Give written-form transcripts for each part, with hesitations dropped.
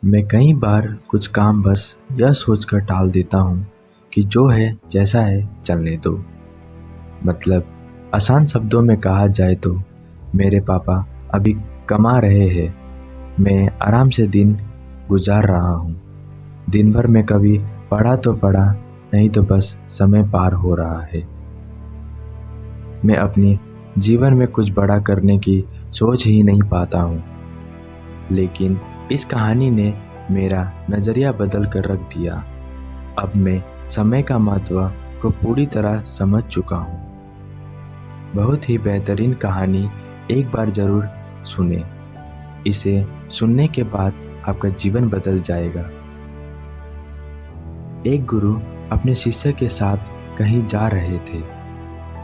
मैं कई बार कुछ काम बस यह सोचकर टाल देता हूँ कि जो है जैसा है चलने दो। मतलब आसान शब्दों में कहा जाए तो मेरे पापा अभी कमा रहे हैं, मैं आराम से दिन गुजार रहा हूँ। दिन भर में कभी पढ़ा तो पढ़ा, नहीं तो बस समय पार हो रहा है। मैं अपनी जीवन में कुछ बड़ा करने की सोच ही नहीं पाता हूँ। लेकिन इस कहानी ने मेरा नज़रिया बदल कर रख दिया। अब मैं समय का महत्व को पूरी तरह समझ चुका हूँ। बहुत ही बेहतरीन कहानी, एक बार ज़रूर सुने। इसे सुनने के बाद आपका जीवन बदल जाएगा। एक गुरु अपने शिष्य के साथ कहीं जा रहे थे।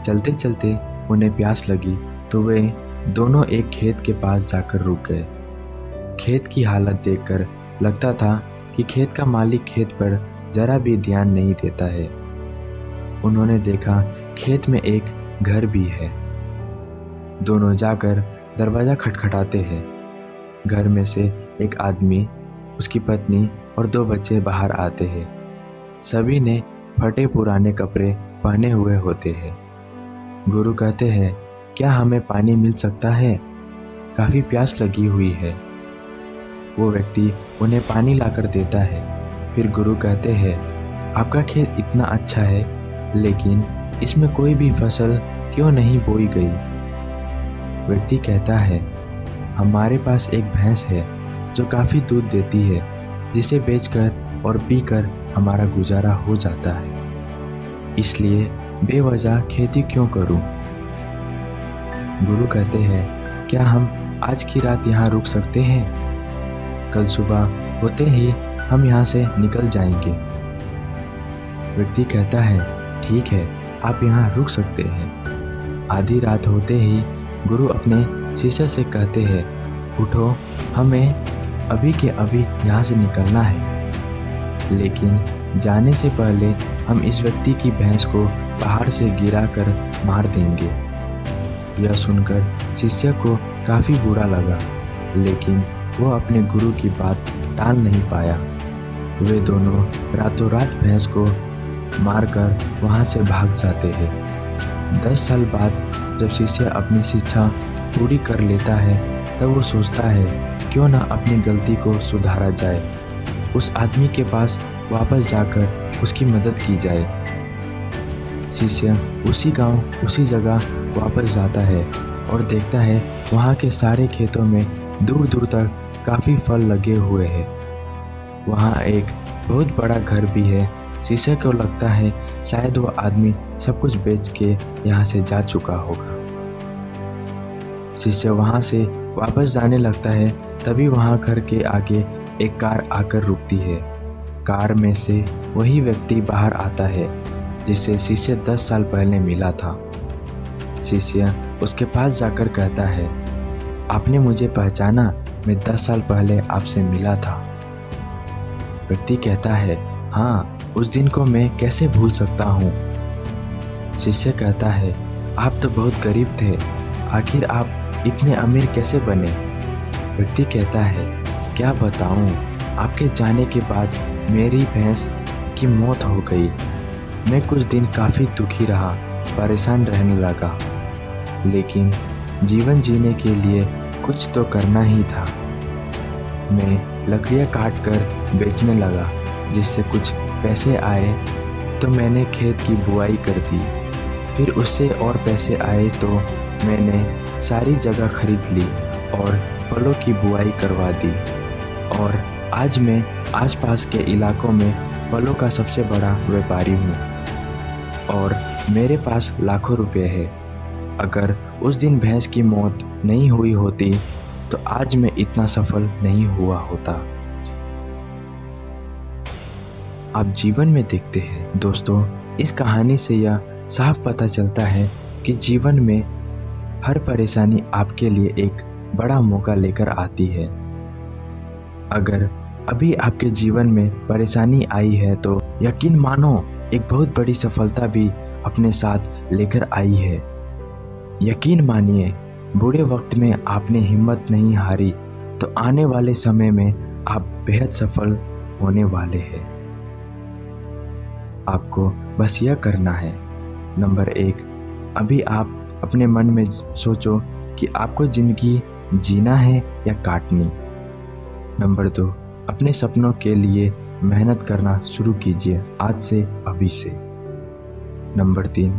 चलते चलते उन्हें प्यास लगी तो वे दोनों एक खेत के पास जाकर रुक गए। खेत की हालत देखकर लगता था कि खेत का मालिक खेत पर जरा भी ध्यान नहीं देता है। उन्होंने देखा खेत में एक घर भी है। दोनों जाकर दरवाज़ा खटखटाते हैं। घर में से एक आदमी, उसकी पत्नी और 2 बच्चे बाहर आते हैं। सभी ने फटे पुराने कपड़े पहने हुए होते हैं। गुरु कहते हैं, क्या हमें पानी मिल सकता है? काफ़ी प्यास लगी हुई है। वो व्यक्ति उन्हें पानी लाकर देता है। फिर गुरु कहते हैं, आपका खेत इतना अच्छा है, लेकिन इसमें कोई भी फसल क्यों नहीं बोई गई? व्यक्ति कहता है, हमारे पास एक भैंस है जो काफ़ी दूध देती है, जिसे बेचकर और पीकर हमारा गुजारा हो जाता है। इसलिए बेवजह खेती क्यों करूं? गुरु कहते हैं, क्या हम आज की रात यहाँ रुक सकते हैं? कल सुबह होते ही हम यहाँ से निकल जाएंगे। व्यक्ति कहता है, ठीक है, आप यहाँ रुक सकते हैं। आधी रात होते ही गुरु अपने शिष्य से कहते हैं, उठो, हमें अभी के अभी यहाँ से निकलना है। लेकिन जाने से पहले हम इस व्यक्ति की भैंस को पहाड़ से गिरा कर मार देंगे। यह सुनकर शिष्य को काफ़ी बुरा लगा, लेकिन वह अपने गुरु की बात टाल नहीं पाया। वे दोनों रातों रात भैंस को मारकर वहाँ से भाग जाते हैं। 10 साल बाद जब शिष्य अपनी शिक्षा पूरी कर लेता है, तब वो सोचता है, क्यों ना अपनी गलती को सुधारा जाए। उस आदमी के पास वापस जाकर उसकी मदद की जाए। शिष्य उसी गांव, उसी जगह वापस जाता है और देखता है वहाँ के सारे खेतों में दूर दूर तक काफ़ी फल लगे हुए हैं। वहाँ एक बहुत बड़ा घर भी है। शिष्य को लगता है शायद वो आदमी सब कुछ बेच के यहाँ से जा चुका होगा। शिष्य वहाँ से वापस जाने लगता है, तभी वहाँ घर के आगे एक कार आकर रुकती है। कार में से वही व्यक्ति बाहर आता है जिससे शिष्य 10 साल पहले मिला था। शिष्य उसके पास जाकर कहता है, आपने मुझे पहचाना? मैं 10 साल पहले आपसे मिला था। व्यक्ति कहता है, हाँ, उस दिन को मैं कैसे भूल सकता हूँ। शिष्य कहता है, आप तो बहुत गरीब थे, आखिर आप इतने अमीर कैसे बने? व्यक्ति कहता है, क्या बताऊँ, आपके जाने के बाद मेरी भैंस की मौत हो गई। मैं कुछ दिन काफ़ी दुखी रहा, परेशान रहने लगा, लेकिन जीवन जीने के लिए कुछ तो करना ही था। मैं लकड़ियाँ काट कर बेचने लगा, जिससे कुछ पैसे आए तो मैंने खेत की बुआई कर दी। फिर उससे और पैसे आए तो मैंने सारी जगह खरीद ली और फलों की बुआई करवा दी। और आज मैं आसपास के इलाकों में फलों का सबसे बड़ा व्यापारी हूँ और मेरे पास लाखों रुपए है। अगर उस दिन भैंस की मौत नहीं हुई होती तो आज मैं इतना सफल नहीं हुआ होता। आप जीवन में देखते हैं दोस्तों, इस कहानी से यह साफ पता चलता है कि जीवन में हर परेशानी आपके लिए एक बड़ा मौका लेकर आती है। अगर अभी आपके जीवन में परेशानी आई है तो यकीन मानो एक बहुत बड़ी सफलता भी अपने साथ लेकर आई है। यकीन मानिए, बुरे वक्त में आपने हिम्मत नहीं हारी तो आने वाले समय में आप बेहद सफल होने वाले हैं। आपको बस यह करना है। नंबर 1, अभी आप अपने मन में सोचो कि आपको ज़िंदगी जीना है या काटनी। नंबर 2, अपने सपनों के लिए मेहनत करना शुरू कीजिए आज से, अभी से। नंबर 3,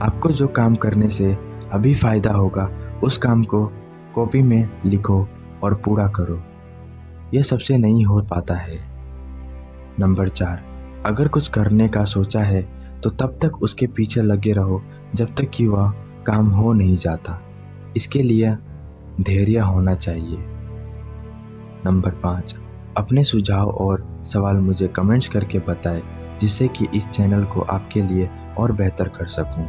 आपको जो काम करने से अभी फ़ायदा होगा उस काम को कॉपी में लिखो और पूरा करो। यह सबसे नहीं हो पाता है। नंबर 4, अगर कुछ करने का सोचा है तो तब तक उसके पीछे लगे रहो जब तक कि वह काम हो नहीं जाता। इसके लिए धैर्य होना चाहिए। नंबर 5, अपने सुझाव और सवाल मुझे कमेंट्स करके बताएं, जिससे कि इस चैनल को आपके लिए और बेहतर कर सकूं।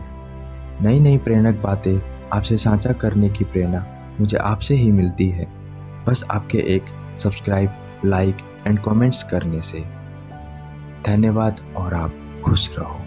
नई नई प्रेरक बातें आपसे साझा करने की प्रेरणा मुझे आपसे ही मिलती है, बस आपके एक सब्सक्राइब, लाइक एंड कमेंट्स करने से। धन्यवाद और आप खुश रहो।